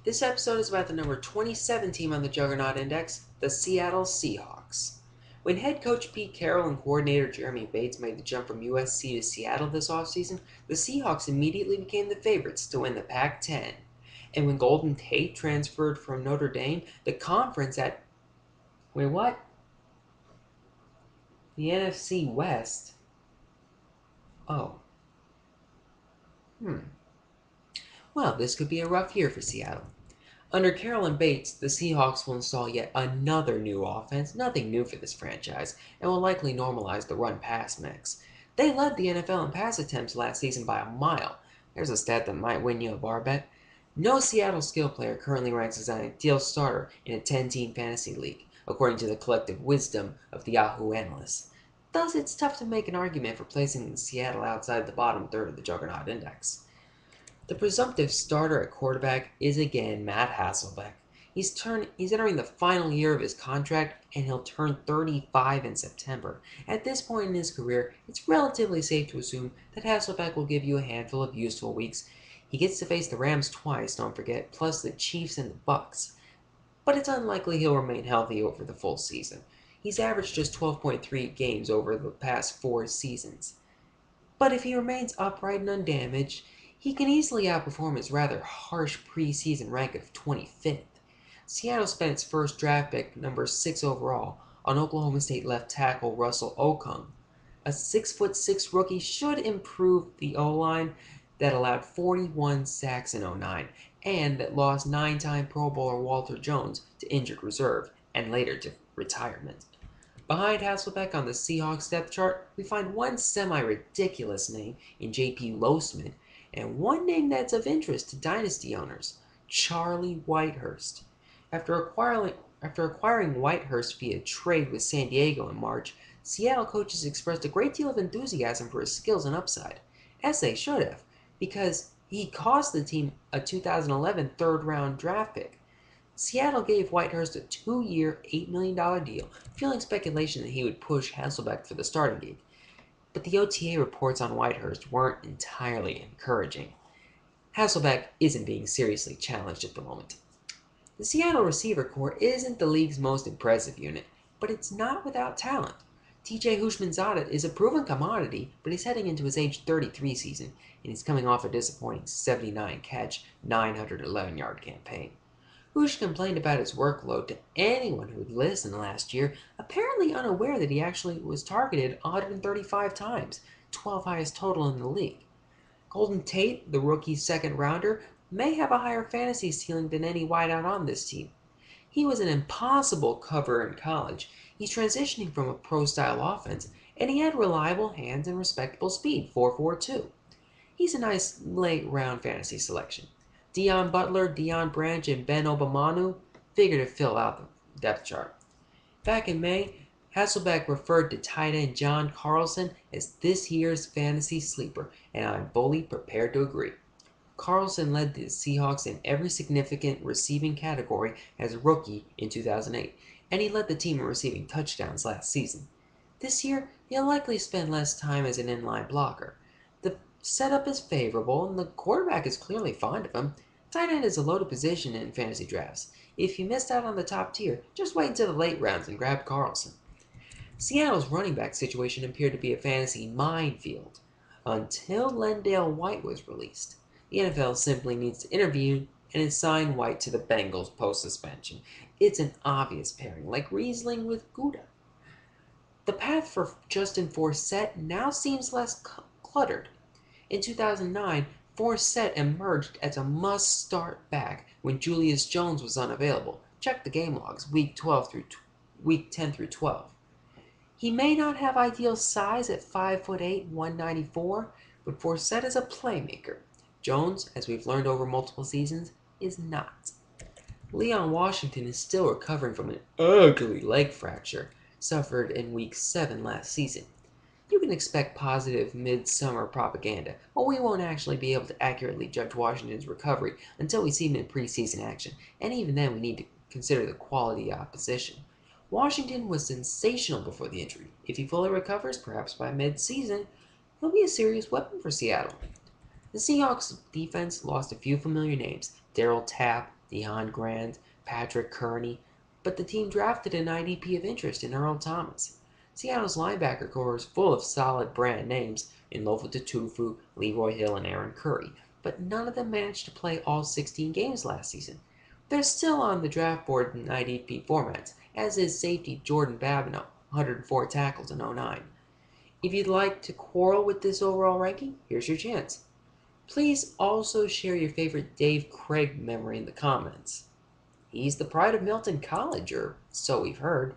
This episode is about the number 27 team on the Juggernaut Index, the Seattle Seahawks. When head coach Pete Carroll and coordinator Jeremy Bates made the jump from USC to Seattle this offseason, the Seahawks immediately became the favorites to win the Pac-10. And when Golden Tate transferred from Notre Dame, the conference at... Wait, what? The NFC West? Oh. Well, this could be a rough year for Seattle. Under Carroll and Bates, the Seahawks will install yet another new offense, nothing new for this franchise, and will likely normalize the run-pass mix. They led the NFL in pass attempts last season by a mile. There's a stat that might win you a bar bet. No Seattle skill player currently ranks as an ideal starter in a 10-team fantasy league, according to the collective wisdom of the Yahoo analysts. Thus, it's tough to make an argument for placing Seattle outside the bottom third of the Juggernaut Index. The presumptive starter at quarterback is again Matt Hasselbeck. He's entering the final year of his contract, and he'll turn 35 in September. At this point in his career, it's relatively safe to assume that Hasselbeck will give you a handful of useful weeks. He gets to face the Rams twice, don't forget, plus the Chiefs and the Bucks. But it's unlikely he'll remain healthy over the full season. He's averaged just 12.3 games over the past 4 seasons. But if he remains upright and undamaged, he can easily outperform his rather harsh preseason rank of 25th. Seattle spent its first draft pick, number 6 overall, on Oklahoma State left tackle Russell Okung. A 6'6" rookie should improve the O-line that allowed 41 sacks in 09 and that lost 9-time Pro Bowler Walter Jones to injured reserve and later to retirement. Behind Hasselbeck on the Seahawks depth chart, we find one semi-ridiculous name in J.P. Losman, and one name that's of interest to dynasty owners, Charlie Whitehurst. After acquiring Whitehurst via trade with San Diego in March, Seattle coaches expressed a great deal of enthusiasm for his skills and upside, as they should have, because he cost the team a 2011 third-round draft pick. Seattle gave Whitehurst a 2-year, $8 million deal, fueling speculation that he would push Hasselbeck for the starting gig. But the OTA reports on Whitehurst weren't entirely encouraging. Hasselbeck isn't being seriously challenged at the moment. The Seattle receiver corps isn't the league's most impressive unit, but it's not without talent. TJ Houshmandzadeh is a proven commodity, but he's heading into his age 33 season, and he's coming off a disappointing 79-catch, 911-yard campaign. Hoosh complained about his workload to anyone who'd listened last year, apparently unaware that he actually was targeted 135 times, 12th highest total in the league. Golden Tate, the rookie second-rounder, may have a higher fantasy ceiling than any wideout on this team. He was an impossible cover in college. He's transitioning from a pro-style offense, and he had reliable hands and respectable speed, 4.42. He's a nice late-round fantasy selection. Dion Butler, Dion Branch, and Ben Obamanu figure to fill out the depth chart. Back in May, Hasselbeck referred to tight end John Carlson as this year's fantasy sleeper, and I'm fully prepared to agree. Carlson led the Seahawks in every significant receiving category as a rookie in 2008, and he led the team in receiving touchdowns last season. This year, he'll likely spend less time as an inline blocker. The setup is favorable, and the quarterback is clearly fond of him. Tight end is a loaded position in fantasy drafts. If you missed out on the top tier, just wait until the late rounds and grab Carlson. Seattle's running back situation appeared to be a fantasy minefield until Lendale White was released. The NFL simply needs to intervene and assign White to the Bengals post-suspension. It's an obvious pairing, like Riesling with Gouda. The path for Justin Forsett now seems less cluttered. In 2009, Forsett emerged as a must-start back when Julius Jones was unavailable. Check the game logs, week 10 through 12. He may not have ideal size at 5'8", 194, but Forsett is a playmaker. Jones, as we've learned over multiple seasons, is not. Leon Washington is still recovering from an ugly leg fracture suffered in week 7 last season. You can expect positive midsummer propaganda, but we won't actually be able to accurately judge Washington's recovery until we see him in preseason action, and even then we need to consider the quality of opposition. Washington was sensational before the injury. If he fully recovers, perhaps by mid-season, he'll be a serious weapon for Seattle. The Seahawks defense lost a few familiar names: Darryl Tapp, Deion Grant, Patrick Kearney, but the team drafted an IDP of interest in Earl Thomas. Seattle's linebacker core is full of solid brand names in Lofa Tatufu, Leroy Hill, and Aaron Curry, but none of them managed to play all 16 games last season. They're still on the draft board in IDP formats, as is safety Jordan Babineau, 104 tackles in '09. If you'd like to quarrel with this overall ranking, here's your chance. Please also share your favorite Dave Craig memory in the comments. He's the pride of Milton College, or so we've heard.